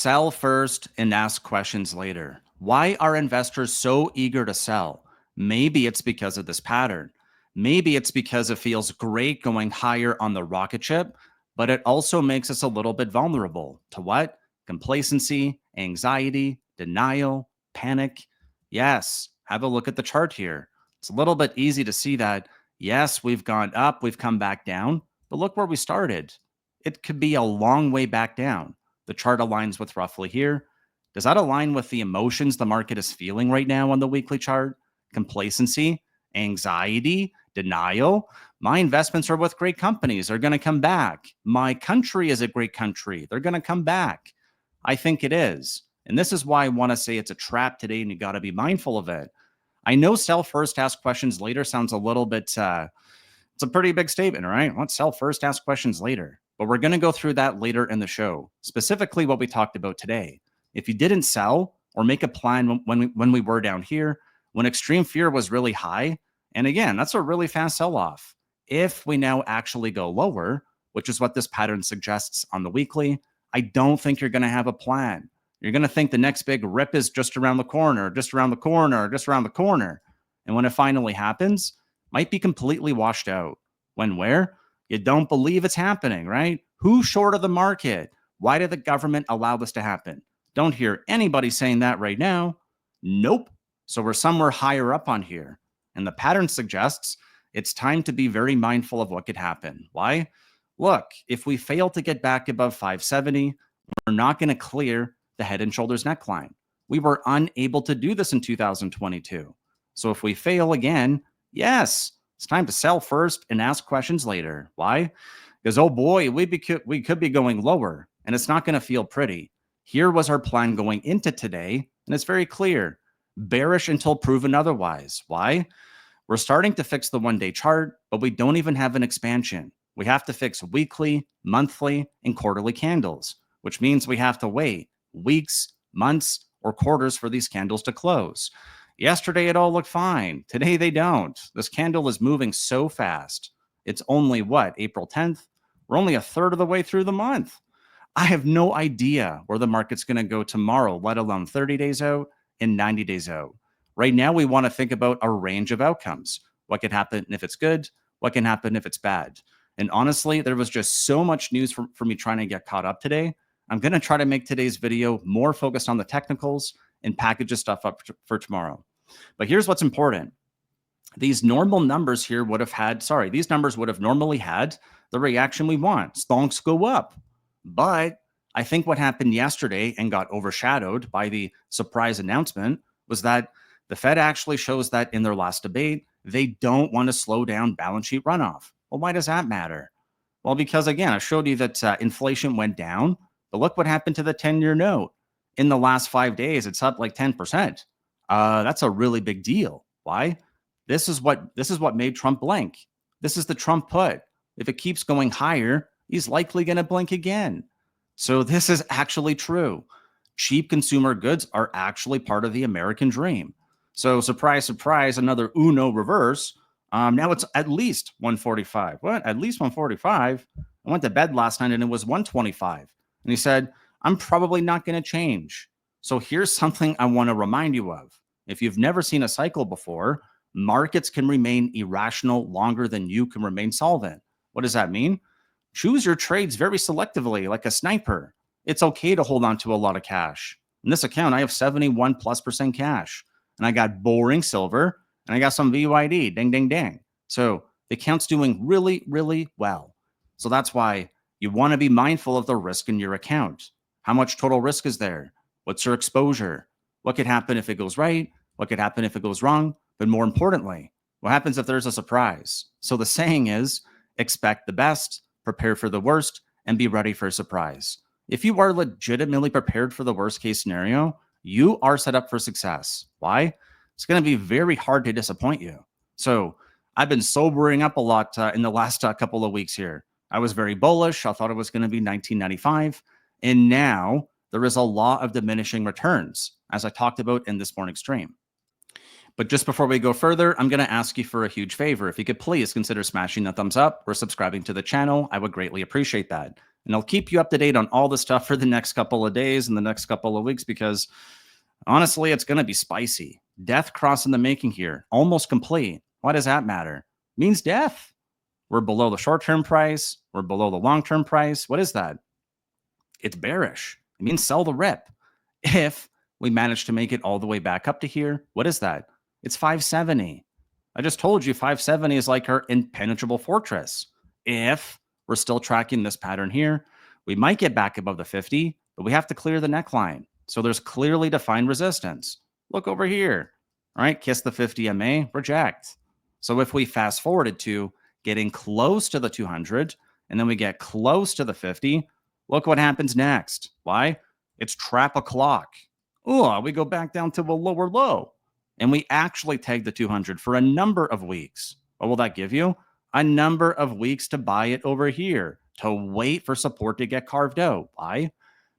Sell first and ask questions later. Why are investors so eager to sell? Maybe it's because of this pattern. Maybe it's because it feels great going higher on the rocket ship, but it also makes us a little bit vulnerable to what? Complacency, anxiety, denial, panic. Yes, have a look at the chart here. It's a little bit easy to see that, yes, we've gone up, we've come back down, but look where we started. It could be a long way back down. The chart aligns with roughly here. Does that align with the emotions the market is feeling right now on the weekly chart? Complacency, anxiety, denial. My investments are with great companies. They're going to come back. My country is a great country. They're going to come back. I think it is. And this is why I want to say it's a trap today and you got to be mindful of it. I know sell first, ask questions later sounds a little bit, it's a pretty big statement, right? Let's sell first, ask questions later. But we're going to go through that later in the show, specifically what we talked about today. If you didn't sell or make a plan when we were down here, when extreme fear was really high, and again, that's a really fast sell-off. If we now actually go lower, which is what this pattern suggests on the weekly, I don't think you're going to have a plan. You're going to think the next big rip is just around the corner, just around the corner, just around the corner. And when it finally happens, might be completely washed out. When where? You don't believe it's happening, right? Who's short of the market? Why did the government allow this to happen? Don't hear anybody saying that right now. Nope. So we're somewhere higher up on here. And the pattern suggests it's time to be very mindful of what could happen. Why? Look, if we fail to get back above 570, we're not going to clear the head and shoulders neckline. We were unable to do this in 2022. So if we fail again, yes, it's time to sell first and ask questions later. Why? Because, oh boy, we could be going lower and it's not going to feel pretty. Here was our plan going into today, and it's very clear. Bearish until proven otherwise. Why? We're starting to fix the one-day chart, but we don't even have an expansion. We have to fix weekly, monthly, and quarterly candles, which means we have to wait weeks, months, or quarters for these candles to close. Yesterday, it all looked fine. Today, they don't. This candle is moving so fast. It's only what, April 10th? We're only a third of the way through the month. I have no idea where the market's going to go tomorrow, let alone 30 days out and 90 days out. Right now, we want to think about a range of outcomes. What could happen if it's good? What can happen if it's bad? And honestly, there was just so much news for me trying to get caught up today. I'm going to try to make today's video more focused on the technicals and package this stuff up for tomorrow. But here's what's important. These normal numbers here would have had, these numbers would have normally had the reaction we want. Stonks go up. But I think what happened yesterday and got overshadowed by the surprise announcement was that the Fed actually shows that in their last debate, they don't want to slow down balance sheet runoff. Well, why does that matter? Well, because again, I showed you that inflation went down, but look what happened to the 10-year note. In the last 5 days, it's up like 10%. That's a really big deal. Why? This is what made Trump blink. This is the Trump put. If it keeps going higher, he's likely going to blink again. So this is actually true. Cheap consumer goods are actually part of the American dream. So surprise, surprise, another Uno reverse. Now it's at least 145. What? At least 145? I went to bed last night and it was 125. And he said, I'm probably not going to change. So here's something I want to remind you of. If you've never seen a cycle before, markets can remain irrational longer than you can remain solvent. What does that mean? Choose your trades very selectively, like a sniper. It's okay to hold on to a lot of cash. In this account, I have 71+% cash. And I got boring silver, and I got some VYD, ding, ding, ding. So the account's doing really, really well. So that's why you want to be mindful of the risk in your account. How much total risk is there? What's your exposure? What could happen if it goes right? What could happen if it goes wrong? But more importantly, what happens if there's a surprise? So the saying is, expect the best, prepare for the worst, and be ready for a surprise. If you are legitimately prepared for the worst case scenario, you are set up for success. Why? It's going to be very hard to disappoint you. So I've been sobering up a lot in the last couple of weeks here. I was very bullish. I thought it was going to be 1995. And now there is a law of diminishing returns, as I talked about in this morning's stream. But just before we go further, I'm going to ask you for a huge favor. If you could please consider smashing the thumbs up or subscribing to the channel, I would greatly appreciate that. And I'll keep you up to date on all this stuff for the next couple of days and the next couple of weeks because honestly, it's going to be spicy. Death cross in the making here, almost complete. Why does that matter? Means death. We're below the short term price. We're below the long term price. What is that? It's bearish. It means sell the rip. If we manage to make it all the way back up to here, what is that? It's 570. I just told you 570 is like our impenetrable fortress. If we're still tracking this pattern here, we might get back above the 50, but we have to clear the neckline. So there's clearly defined resistance. Look over here. All right, kiss the 50 MA, reject. So if we fast forwarded to getting close to the 200, and then we get close to the 50, look what happens next. Why? It's trap o'clock. Oh, we go back down to a lower low. And we actually tag the 200 for a number of weeks. What will that give you? A number of weeks to buy it over here, to wait for support to get carved out. Why?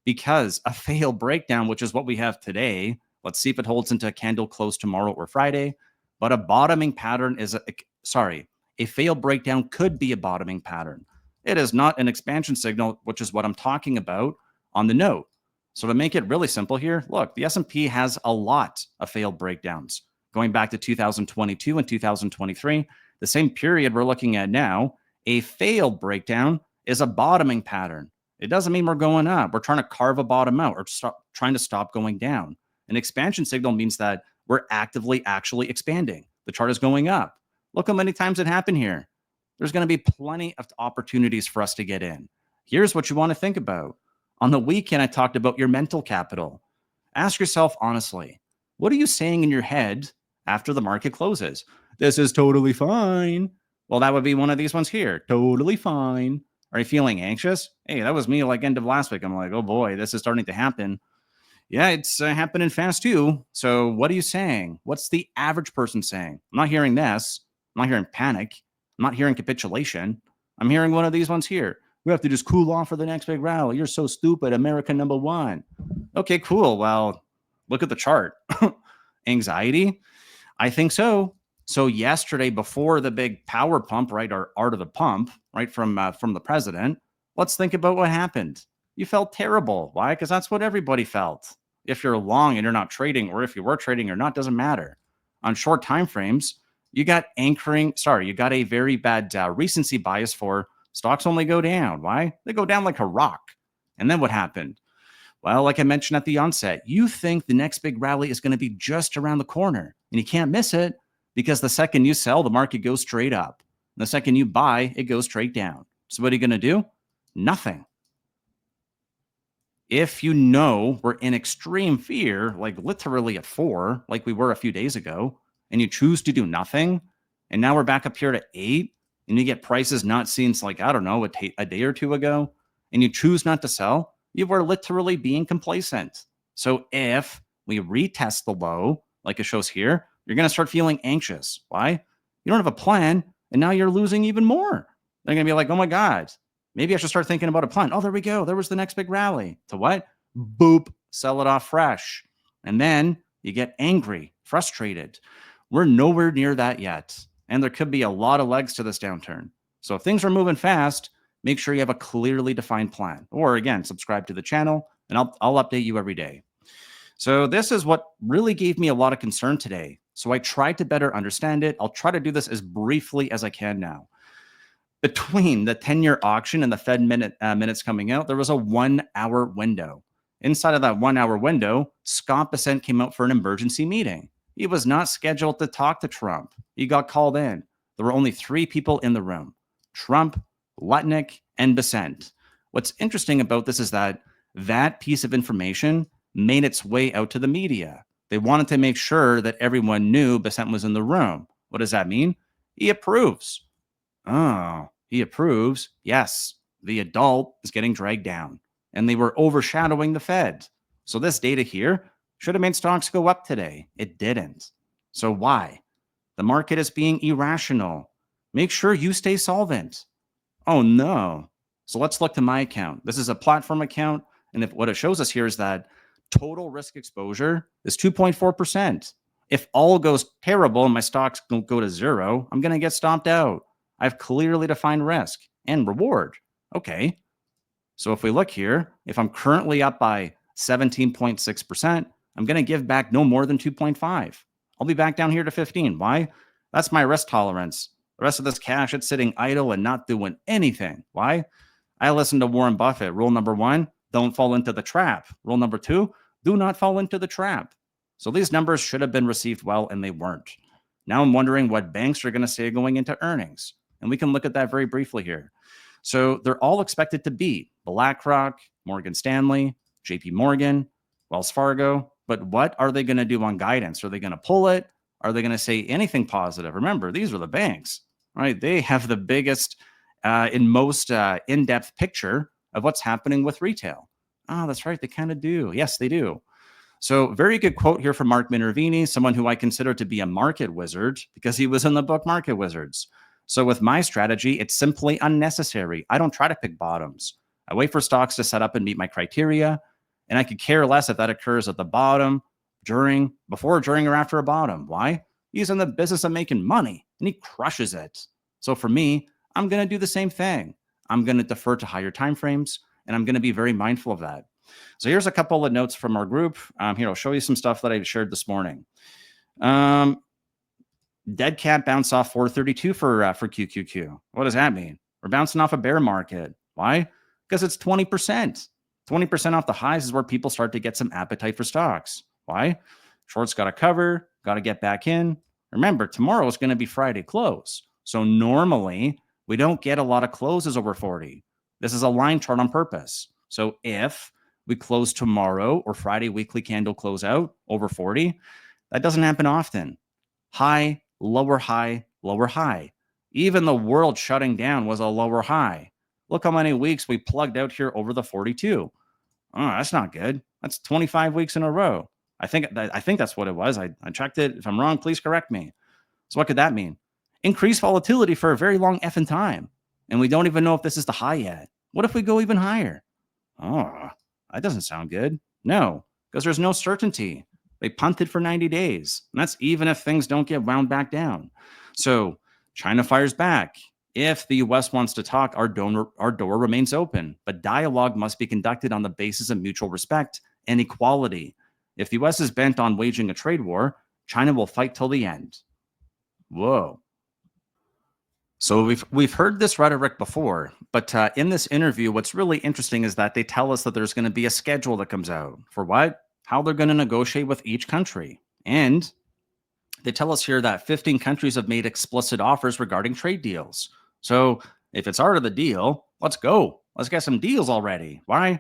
Because a failed breakdown, which is what we have today, let's see if it holds into a candle close tomorrow or Friday, but a bottoming pattern is, a failed breakdown could be a bottoming pattern. It is not an expansion signal, which is what I'm talking about on the note. So to make it really simple here, look, the S&P has a lot of failed breakdowns going back to 2022 and 2023, the same period we're looking at now. A failed breakdown is a bottoming pattern. It doesn't mean we're going up. We're trying to carve a bottom out or trying to stop going down. An expansion signal means that we're actively actually expanding. The chart is going up. Look how many times it happened here. There's going to be plenty of opportunities for us to get in. Here's what you want to think about. On the weekend, I talked about your mental capital. Ask yourself honestly, what are you saying in your head after the market closes? This is totally fine. Well, that would be one of these ones here. Totally fine. Are you feeling anxious? Hey, that was me like end of last week. I'm like, oh boy, this is starting to happen. Yeah, it's happening fast too. So what are you saying? What's the average person saying? I'm not hearing this. I'm not hearing panic. I'm not hearing capitulation. I'm hearing one of these ones here. We have to just cool off for the next big rally. You're so stupid. America number one. Okay, cool. Well, look at the chart. Anxiety? I think so. So yesterday, before the big power pump, right, or art of the pump, right, from the president, let's think about what happened. You felt terrible. Why? Because that's what everybody felt. If you're long and you're not trading, or if you were trading or not, doesn't matter. On short time frames, you got you got a very bad recency bias for stocks only go down. Why? They go down like a rock. And then what happened? Well, like I mentioned at the onset, you think the next big rally is going to be just around the corner, and you can't miss it because the second you sell, the market goes straight up. And the second you buy, it goes straight down. So what are you going to do? Nothing. If you know we're in extreme fear, like literally at 4, like we were a few days ago, and you choose to do nothing, and now we're back up here to 8, and you get prices not seen since like, I don't know, a day or two ago, and you choose not to sell, you are literally being complacent. So if we retest the low, like it shows here, you're going to start feeling anxious. Why? You don't have a plan, and now you're losing even more. They're going to be like, oh my God, maybe I should start thinking about a plan. Oh, there we go. There was the next big rally. To what? Boop, sell it off fresh. And then you get angry, frustrated. We're nowhere near that yet. And there could be a lot of legs to this downturn. So if things are moving fast, make sure you have a clearly defined plan. Or again, subscribe to the channel, and I'll update you every day. So this is what really gave me a lot of concern today. So I tried to better understand it. I'll try to do this as briefly as I can now. Between the 10-year auction and the Fed minutes coming out, there was a 1-hour window. Inside of that 1-hour window, Scott Bessent came out for an emergency meeting. He was not scheduled to talk to Trump. He got called in. There were only 3 people in the room: Trump, Lutnick, and Bessent. What's interesting about this is that that piece of information made its way out to the media. They wanted to make sure that everyone knew Bessent was in the room. What does that mean? He approves. Oh, he approves. Yes, the adult is getting dragged down, and they were overshadowing the Fed. So this data here should have made stocks go up today. It didn't. So why? The market is being irrational. Make sure you stay solvent. Oh no. So let's look to my account. This is a platform account, and if what it shows us here is that total risk exposure is 2.4%. If all goes terrible and my stocks don't go to 0, I'm going to get stomped out. I have clearly defined risk and reward. Okay. So if we look here, if I'm currently up by 17.6%, I'm going to give back no more than 2.5. I'll be back down here to 15. Why? That's my risk tolerance. The rest of this cash, it's sitting idle and not doing anything. Why? I listen to Warren Buffett. Rule number one, don't fall into the trap. Rule number two, do not fall into the trap. So these numbers should have been received well, and they weren't. Now I'm wondering what banks are going to say going into earnings. And we can look at that very briefly here. So they're all expected to beat BlackRock, Morgan Stanley, JP Morgan, Wells Fargo. But what are they going to do on guidance? Are they going to pull it? Are they going to say anything positive? Remember, these are the banks, right? They have the biggest and most in-depth picture of what's happening with retail. Oh, that's right. They kind of do. Yes, they do. So very good quote here from Mark Minervini, someone who I consider to be a market wizard because he was in the book Market Wizards. So with my strategy, it's simply unnecessary. I don't try to pick bottoms. I wait for stocks to set up and meet my criteria, and I could care less if that occurs at the bottom, before, during, or after a bottom. Why? He's in the business of making money, and he crushes it. So for me, I'm going to do the same thing. I'm going to defer to higher time frames, and I'm going to be very mindful of that. So here's a couple of notes from our group. Here, I'll show you some stuff that I shared this morning. Dead cat bounced off 432 for QQQ. What does that mean? We're bouncing off a bear market. Why? Because it's 20%. 20% off the highs is where people start to get some appetite for stocks. Why? Shorts got to cover, got to get back in. Remember, tomorrow is going to be Friday close. So normally, we don't get a lot of closes over 40. This is a line chart on purpose. So if we close tomorrow or Friday weekly candle close out over 40, that doesn't happen often. High, lower high, lower high. Even the world shutting down was a lower high. Look how many weeks we plugged out here over the 42. Oh, that's not good. That's 25 weeks in a row. I think that's what it was. I checked it. If I'm wrong, please correct me. So what could that mean? Increased volatility for a very long effing time. And we don't even know if this is the high yet. What if we go even higher? Oh, that doesn't sound good. No, because there's no certainty. They punted for 90 days. And that's even if things don't get wound back down. So China fires back. If the U.S. wants to talk, our door remains open. But dialogue must be conducted on the basis of mutual respect and equality. If the U.S. is bent on waging a trade war, China will fight till the end. Whoa. So we've heard this rhetoric before, but in this interview, what's really interesting is that they tell us that there's going to be a schedule that comes out for what? How they're going to negotiate with each country. And they tell us here that 15 countries have made explicit offers regarding trade deals. So if it's art of the deal, let's go. Let's get some deals already. Why?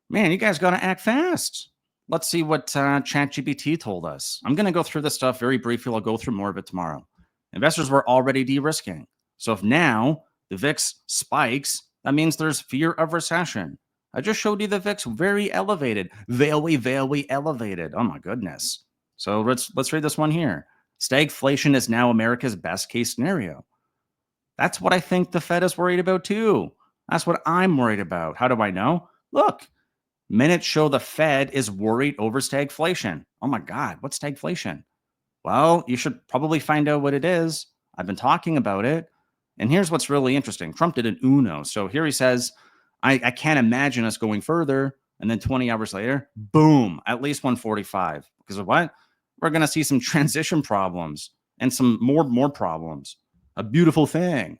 Man, you guys got to act fast. Let's see what ChatGPT told us. I'm going to go through this stuff very briefly. I'll go through more of it tomorrow. Investors were already de-risking. So if now the VIX spikes, that means there's fear of recession. I just showed you the VIX very elevated, very elevated. Oh my goodness. So let's read this one here. Stagflation is now America's best case scenario. That's what I think the Fed is worried about too. That's what I'm worried about. How do I know? Look, minutes show the Fed is worried over stagflation. Oh my God, what's stagflation? Well, you should probably find out what it is. I've been talking about it. And here's what's really interesting. Trump did an Uno. So here he says, I can't imagine us going further. And then 20 hours later, boom, at least 145. Because of what? We're going to see some transition problems and some more problems. A beautiful thing.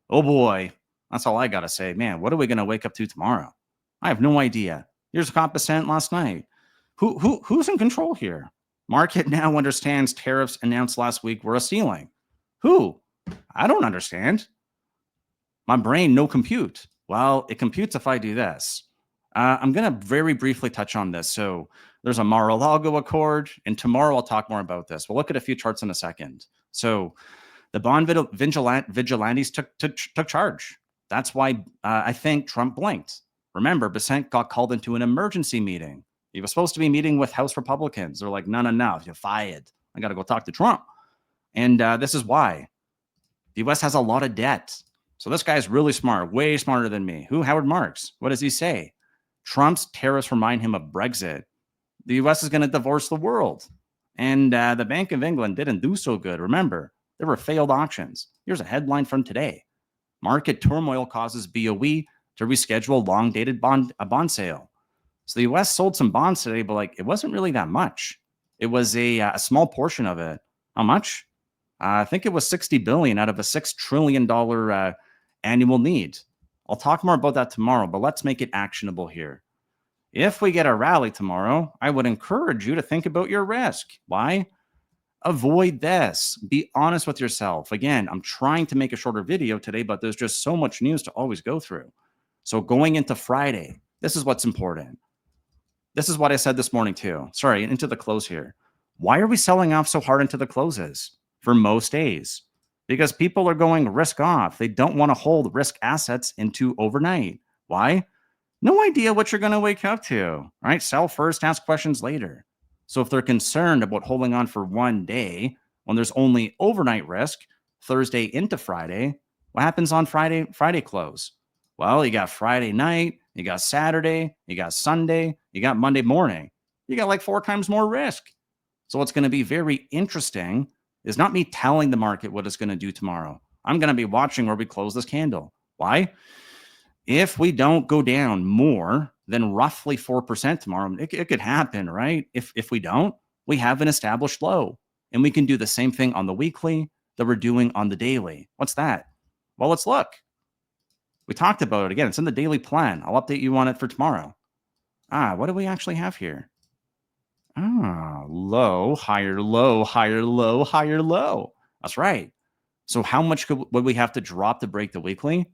Oh boy. That's all I got to say. Man, what are we going to wake up to tomorrow? I have no idea. Here's a comp percent last night. Who's in control here? Market now understands tariffs announced last week were a ceiling. Who? I don't understand. My brain, no compute. Well, it computes if I do this. I'm going to very briefly touch on this. So there's a Mar-a-Lago Accord, and tomorrow I'll talk more about this. We'll look at a few charts in a second. So the bond vigilantes took charge. That's why I think Trump blinked. Remember, Bissett got called into an emergency meeting. He was supposed to be meeting with House Republicans. They're like, no, you're fired. I got to go talk to Trump. And this is why. The U.S. has a lot of debt. So this guy's really smart, way smarter than me. Who? Howard Marks. What does he say? Trump's tariffs remind him of Brexit. The U.S. is going to divorce the world. And the Bank of England didn't do so good. Remember, there were failed auctions. Here's a headline from today. Market turmoil causes BOE to reschedule long-dated bond sale. So the U.S. sold some bonds today, but like it wasn't really that much. It was a small portion of it. How much? I think it was 60 billion out of a $6 trillion annual need. I'll talk more about that tomorrow, but let's make it actionable here. If we get a rally tomorrow, I would encourage you to think about your risk. Why? Avoid this. Be honest with yourself. Again, I'm trying to make a shorter video today, but there's just so much news to always go through. So going into Friday, this is what's important. This is what I said this morning too. Sorry, into the close here. Why are we selling off so hard into the closes for most days? Because people are going risk off. They don't want to hold risk assets into overnight. Why? No idea what you're going to wake up to. All right, sell first, ask questions later. So if they're concerned about holding on for one day when there's only overnight risk, Thursday into Friday, what happens on Friday close? Well, you got Friday night, you got Saturday, you got Sunday, you got Monday morning. You got like 4 times more risk. So what's going to be very interesting is not me telling the market what it's going to do tomorrow. I'm going to be watching where we close this candle. Why? If we don't go down more than roughly 4% tomorrow, it could happen, right? If we don't, we have an established low. And we can do the same thing on the weekly that we're doing on the daily. What's that? Well, let's look. We talked about it again. It's in the daily plan. I'll update you on it for tomorrow. What do we actually have here? Low, higher, low, higher, low, higher, low. That's right. So how much would we have to drop to break the weekly?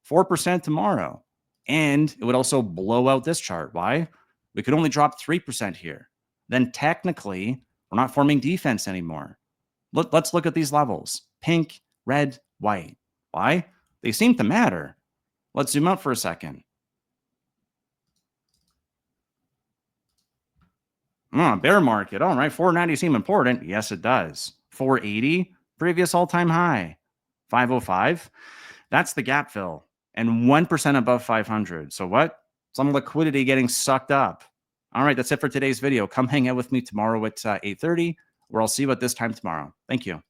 4% tomorrow. And it would also blow out this chart. Why? We could only drop 3% here. Then technically, we're not forming defense anymore. Let's look at these levels. Pink, red, white. Why? They seem to matter. Let's zoom out for a second. Bear market. All right, 490 seem important. Yes, it does. 480, previous all-time high. 505, that's the gap fill. And 1% above 500. So what? Some liquidity getting sucked up. All right, that's it for today's video. Come hang out with me tomorrow at 8:30, where I'll see you at this time tomorrow. Thank you.